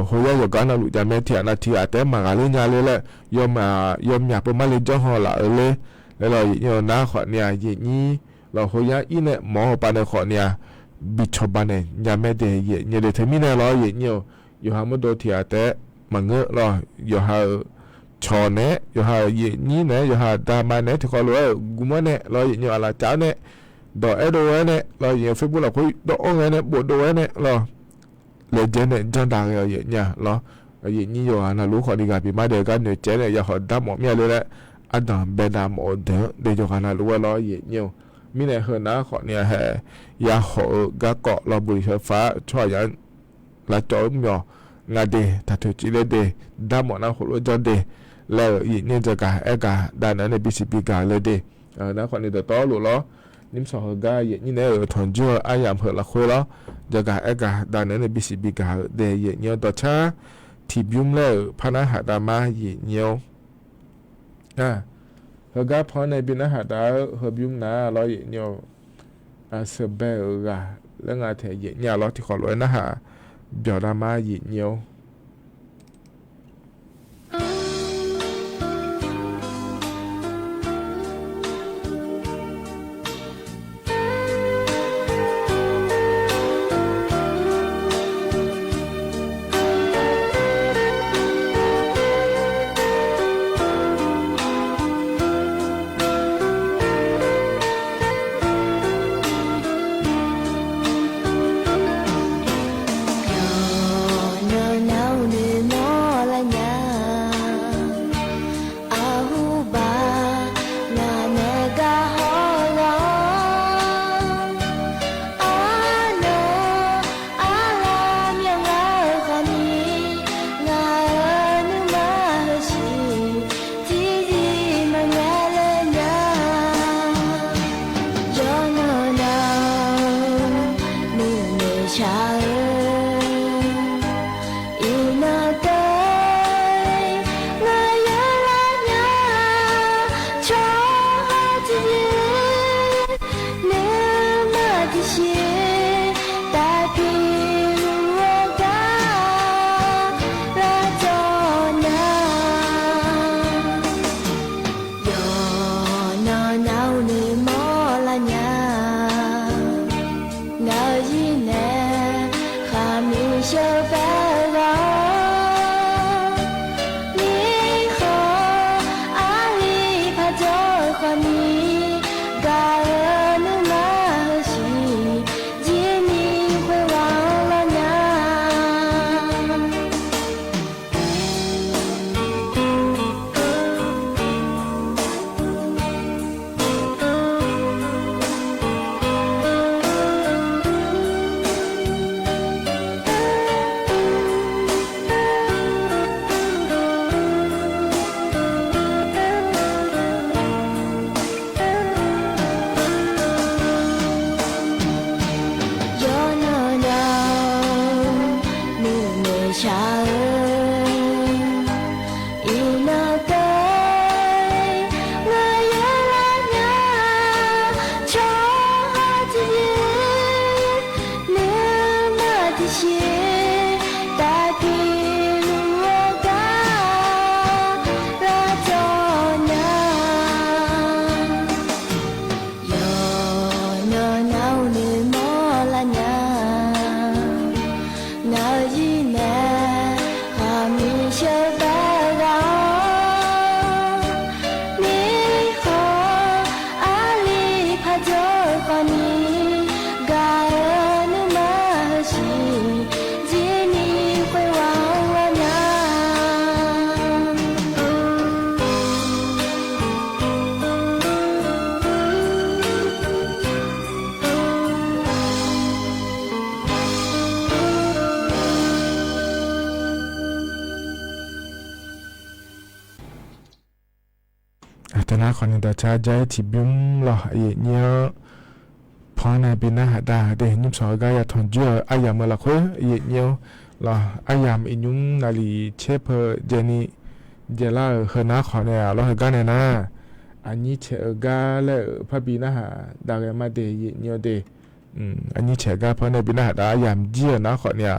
โหยอยู่กันนะลูกจะไม่เถียงนะที่อาจจะมาเล่นยาเลยแหละยอมอยากไปมาเล่นจ้องหอละเลยแล้วเราอย่างเงี้ยนะขอเนี่ยอย่างนี้เราโหยอีเนี่ยหมอปานเนี่ยขอเนี่ยบิชาวบ้านเนี่ยยาไม่เดอย่างเงี้ยเดี๋ยวเธอมีเนี่ยรออย่างเงี้ยอยู่หามาโดที่อาจจะมาเงอะรออยู่หาชอเนี่ยอยู่หาอย่างนี้เนี่ยอยู่หาดามาเนี่ยที่เขารู้ว่ากุมารเนี่ยรออย่างเงี้ยอะไรเจ้าเนี่ยดอกไอ้โดยเนี่ยเราอย่างเฟซบุ๊กเราคุยดอกอะไรเนี่ยบทโดยเนี่ยเราเลยเจเนี่ยจังดังอย่างเงี้ยเราอย่างนี้อยู่นะรู้ขอดีกับพี่มาเด็กกันเนี่ยเจเนี่ยอย่าหอดดำหมดเมียเลยแหละอันนั้นเป็นดำหมดเดี๋ยวกันนะรู้ว่าเราอย่างเงี้ยมีเนี่ยเห็นนะขอเนี่ยแห่อย่าหอดก็เกาะเราบุหรี่ไฟฟ้าช่วยยันละจอมย่องาเดถ้าเธอจีเลเดดำหมดนะหัวจอเดแล้วอย่างนี้จะกะกะด้านนั้นในบีซีพีกาเลยเดนะขอเนี่ยต่อหลุดล้อนิมสอหกาอย่างนี้เนี่ยถอนจั่วอายามเหือละคุยแล้วจะกะด้านนั้นในบีซีบีกาเดยเงี้ยต่อช้าทีบยุ่มแล้วพนักหาดามาอย่างเงี้ยเฮกาพอในบินหาดาเฮยุ่มนะเราอย่างเงี้ยเสเบลกะแล้วงานเทียอย่างเงี้ยเราที่ขอร้อยนะฮะเบียวดามาอย่างเงี้ย นะคนนี้แต่ชาใจที่บิมหล่อเยอะพอในปีหน้าดาเดี๋ยวนิมสอยก็อยากทนเยอะอายามเมื่อละคุยเยอะหล่ออายามอินุงนาลีเชฟเจนี่เจล่าเฮน่าขอเนี่ยเราเฮกันเนี่ยนะอันนี้เชกาและพระปีหน้าดาเกมาเดยเยอะเดอันนี้เชกาเพราะในปีหน้าดาอายามเจียนะขอเนี่ย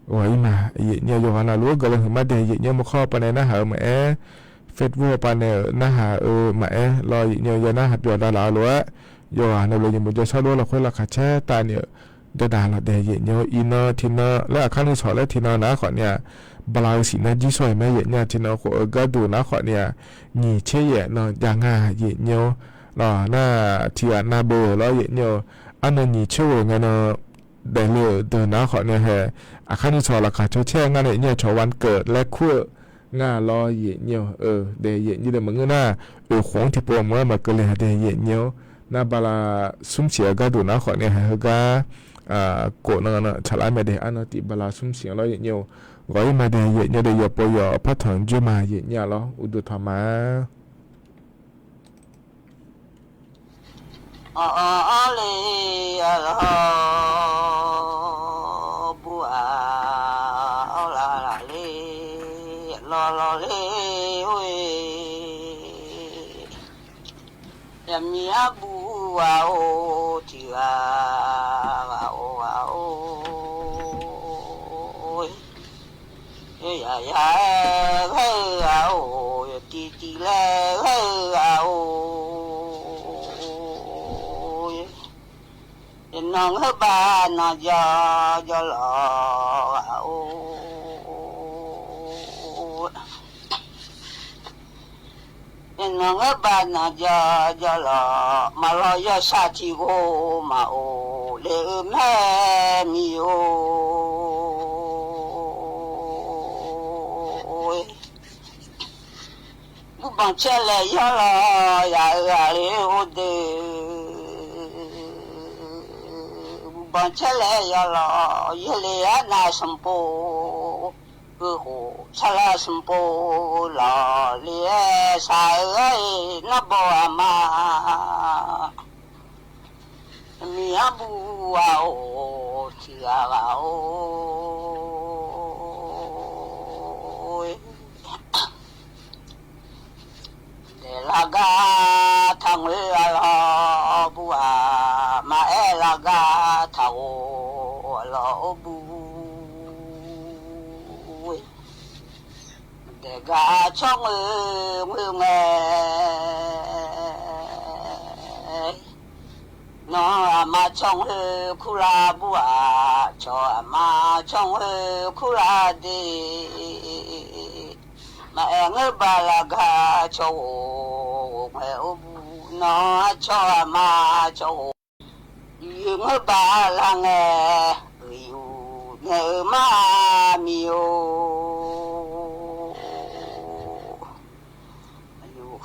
โอ้ยมาเนี่ยอยู่กันนะรู้ก็เลยมาเดยเนี่ยมาข้อปนในนะหามาเฟซบุ๊กปนในนะหามารอเนี่ยยนะหัดอยู่ดาราล้วนยอในเลยยังไม่จะชอบรู้เราค่อยราคาแช่ตาเนี่ยเดดาเราเดยเนี่ยอินเนอร์ทินเนอร์และขั้นที่สองและทินเนอร์นะขอเนี่ยบลาสีน่าจีสวยไหมเนี่ยทินเนอร์ขอก็ดูนะขอเนี่ยนี่เชี่ยเนาะยังอ่ะเนี่ยรอหน้าเทียนาโบแล้วเนี่ยอันนั้นนี่ช่วยเงินเดลือเดินนะขอเนี่ยขั้นที่สองราคาแช่งานเนี่ยชวันเกิดและคู่งารอเนี่ยเดยนี่เดี๋ยวมึงน่ะของที่ปวดเมื่อมาเกิดเลยเดยเนี่ยนาบาลาสุ่มเสียก็ดูนะขอเนี่ยฮะก็โกนนะฉลาดไม่ได้อันนั้นติบาลาสุ่มเสียแล้วเนี่ยร้อยมาได้เนี่ยได้ยปยพัฒน์จุมาเนี่ยแล้วอุดธรรมะเลยบัวลาเลยลอเลยโอ้ยยามีอาบัวโอที่โอ้ยยาเฮ้ยโอ้ยตีเลยเฮ้ยโอ้ยน้องบ้านน่ะยาหล่อโอ้น้องบ้านน่ะยาหล่อมาลอยชาติโกมาโอเลแม่มีโอบุบังเชลยาหล่อยาเลโอเดบุบังเชลยาหล่อยาเลนาสัมโปชลาสัมโปลาเลียสายนับมามีอาบัวโอที่โอ้เดลากาทางเรือลาบัวมาลากาทางลาบัวเด็กช่องมือแม่น้องมาช่องคุลาบัวชอมาช่องคุลาดีมาบาลากาชอแม่บุน้องชอมาชอยืมบาลางอยู่เนมามิโอ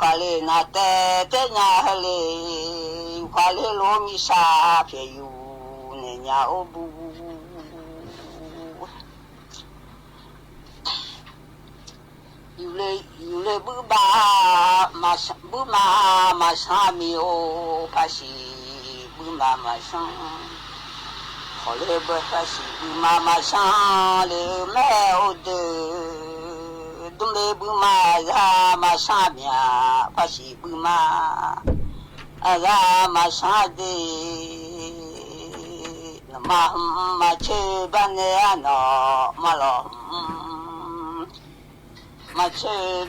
คาเลนาเตญาฮเลคาเลโลมิซาเพียอยู่เนญาโอบูอยู่เลยบุบามาซามิโอภาษีบุมาซาขอเลยบุภาษีบุมาซาเลแม่โอเดดุเลบุมามาซาเมียภาษีบุมามาซาเดมาเชบันเนนอมาลอมาเช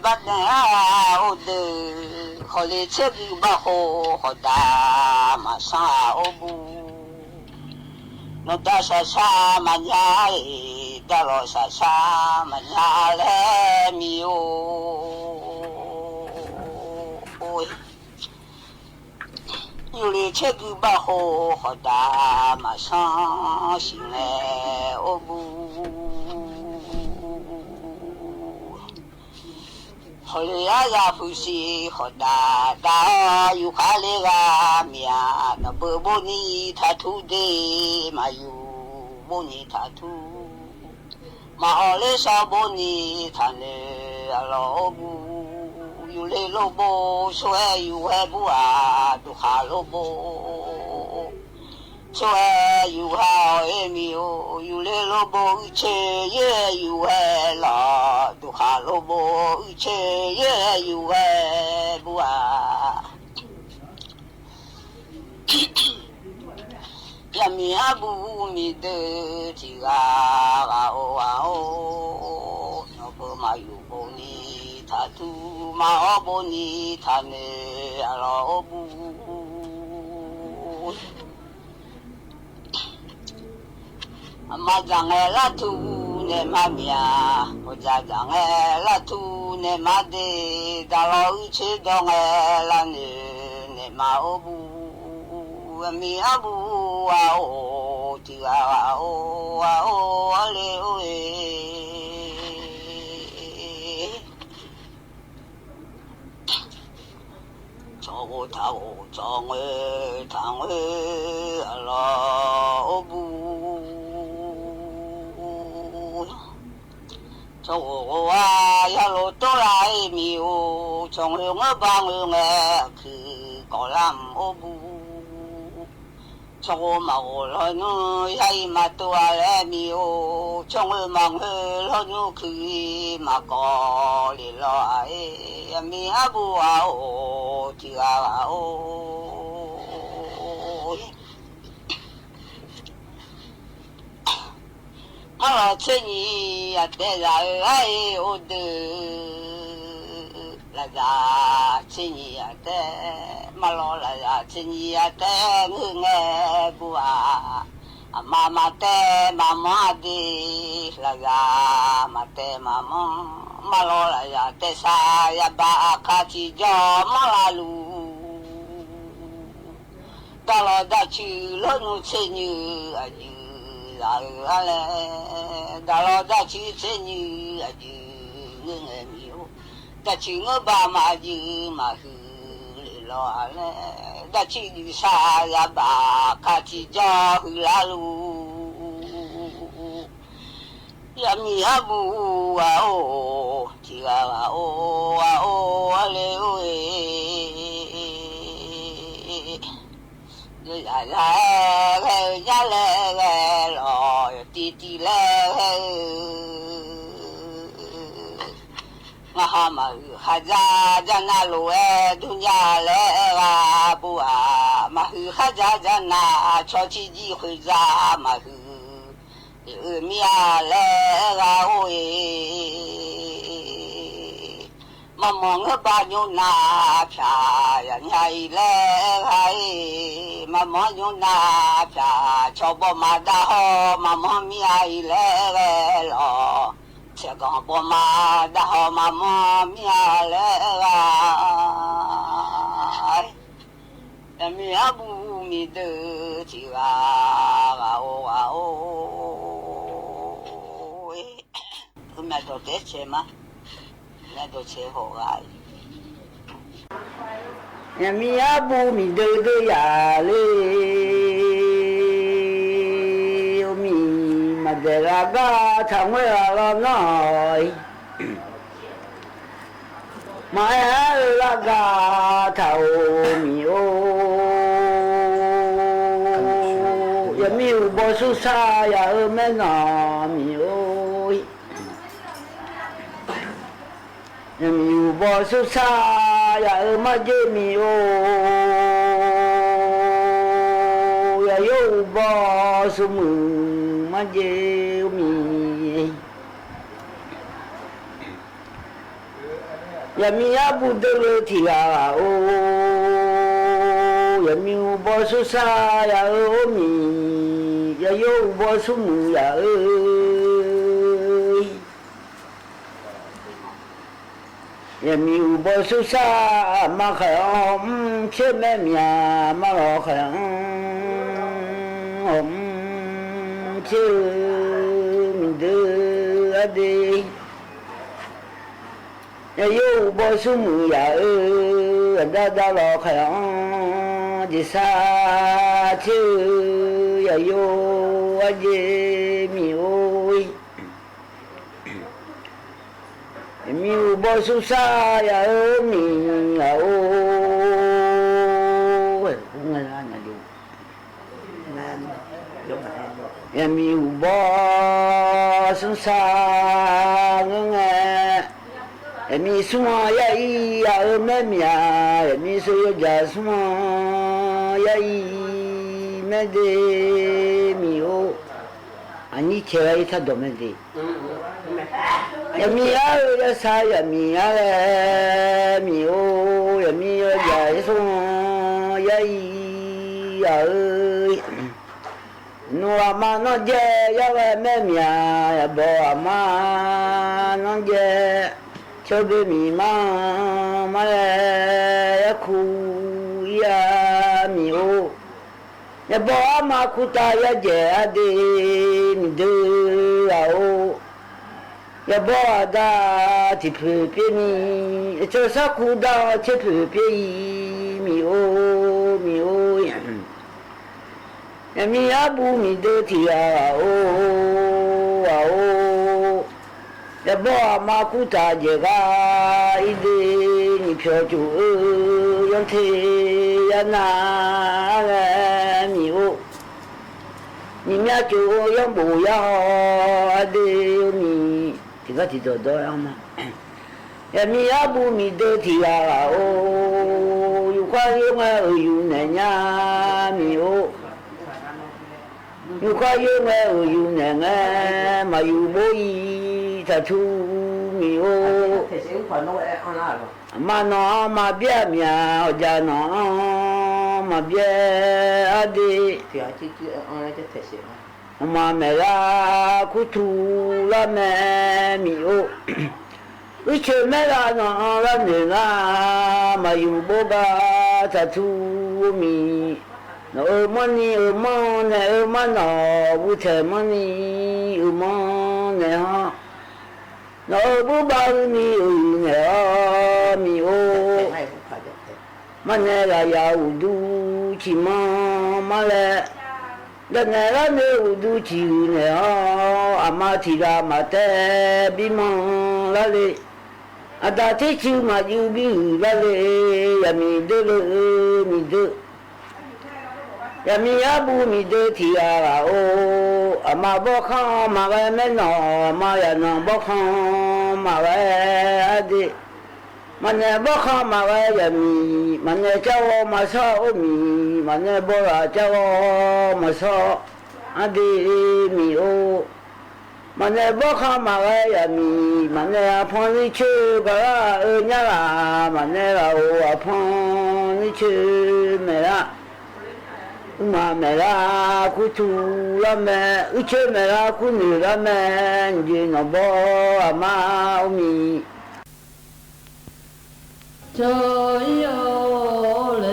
บันเนโอเดขอเลยเชบิบาโฮขอดามาซาโอบูนดาซามันยาดาโลซามันยาเลมิโออยู่เลยเชบิบาโฮขอดามาซาสิเนโอบูขอเลยยาฟุซีขอดาอยู่คาเลกาเมียนเบอร์โบนีทัทูเดมาอยู่โบนีทัทูมาเลซาโบนีทันเลอลอบู有嘞萝卜，说有还不啊，都哈萝卜。说有哈也没有，有嘞萝卜吃也有还啦，都哈萝卜吃也有还不啊。呀米阿布米的吉嘎嘎哦啊哦，那不嘛有不尼他tu嘛哦不尼他呢阿拉布，阿妈讲哎拉tu呢嘛咪啊，我家讲哎拉tu呢嘛的，大老一起当哎拉呢嘛哦布。mi abu a o ti a o ale o e cho thao cho e thang e ala o bu cho a ya lo to lai mi o trong hương bang nghe khi có làm o bu cho màu lo nu hay mà tua lẽ miu trong mong hơi lo nu khi mà có li lo ai mi abu ao ti ao mà chuyện gì à để ra ai ô là ra chuyện gì à để mà lo là ra chuyện gì à để nghe bùa mà để mà đi là ra mà để mà lo là ra để sa ya ba ka chi cho mà la lu ta lo đã chữ lo nu chuyện như à như là là ta lo đã chữ chuyện như à như nghe miu ta chỉ ngỡ ba mà dư mà hư lo lẽ ta chỉ đi xa ya ba ka chỉ cho hư la lu ya mi abu a o ti a o le o e ya ya le lo ti le Mahama haja jana loe dunya le wa bua mahu haja jana cho chi ji hui za mahu mia le ga oi mamong ba nyu na pha ya nyai le hai mamong nyu na pha cho bo ma da ho mamong mia le lo che con bo ma da ho ma mo mia le ga mi abu mi de chi ga o me do te che ma me do che ho ga mi abu mi de ya le để ra ga thằng mới là nói mà là ga thầu miu ya miu bo su sa ya me na miu ya miu bo su sa ya ma je miu ya yo bo su mu ma je mi ya mi abu de le ti a o ya mi u bo su sa ya o mi ya yo bo su mu ya ya mi u bo su sa ma khom che me mia ma lo khom chứ mình đưa đi yêu bao số mười giờ đã lo khỏe đi xa chứ giờ yêu gì mi ơi มีอุบสุสายามีอาโอเงินล้านนะดูยามีอุบสุสายเงยมีสมายายาแม่มียามีสุยจาสมายายแม่เดมีโออันนี้เชื่ออีท่าดมเดยามีอะไรสายามีอะไรมีโอยามียาสมายายานัวมาโนเจยาแม่มียาบ่มาโนเจชอบมีมาเลยคุยามีโอยาบ่มาคุตายาเจอดีมีเดือโอยาบ่ดาที่เพื่อเพียมีเจ้าสักคุดาเชื่อเพื่อเพียมีโอยามีอาบูมีเดือที่อาโอยาบ่มาคุตาเจกาอีเดนี่เพียวจูยันเทียนามีโอนี่แม่จูยังบูยาเดมีที่ก็ที่โดยเอามายามีอาบูมีเดือที่อาโออยู่ควายยังไงอยู่ไหนเนี่ยมีโออยู่ควายยังไงอยู่ไหนไงมาอยู่บ่อยถ้าทูมีโอมาหนอมาเบี้ยเมียจาหนอมาเบี้ยอดีมาเมลาคุทูละแม่มีโอวิเชเมลาหนอละเนื้อมาอยู่บ่บาถ้าทูมีno money money mano bute money money ha no bu ba mi ne mi o mane la ya udu chi ma le da ne la ne udu chi ne ha amati la mate bi ma la le ada ti chi ma ju bi la le ya mi de le mi deยามีอาบูมีเดทีอาโออามาบอกข้ามาไว้แม่นอมาอย่านอบอกข้ามาไว้อดีมันเนี่ยบอกข้ามาไว้ยามีมันเนี่ยเจ้ามาซาโอมีมันเนี่ยบอกว่าเจ้ามาซาอดีมีโอมันเนี่ยบอกข้ามาไว้ยามีมันเนี่ยพอนี่ชื่อกะเนี่ยละมันเนี่ยเราพอนี่ชื่อเมื่อมาเมลาคุทูละแม่อุเชเมลาคุนูละแม่จีนบอมาอุมีโจโยเล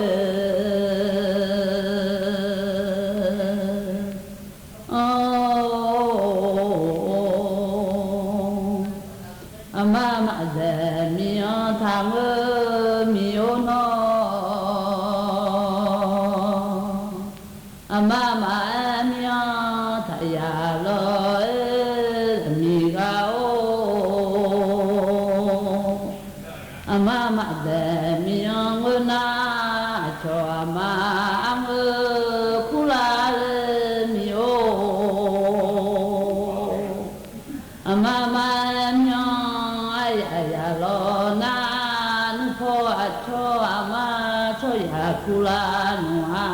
อามามาเซมีอทางมีโอนออามามาเมียทายาลอยมีกาโออามามาเดมีงนาชอมาเงคุลามีโออามามาเมียยาลอนานพอชออามาชอยาคุลานุฮา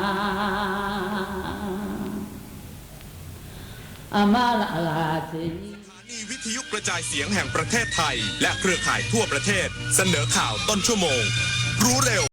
อามาลาลาเทนีวิทยุกระจายเสียงแห่งประเทศไทยและเครือข่ายทั่วประเทศเสนอข่าวต้นชั่วโมงรู้เร็ว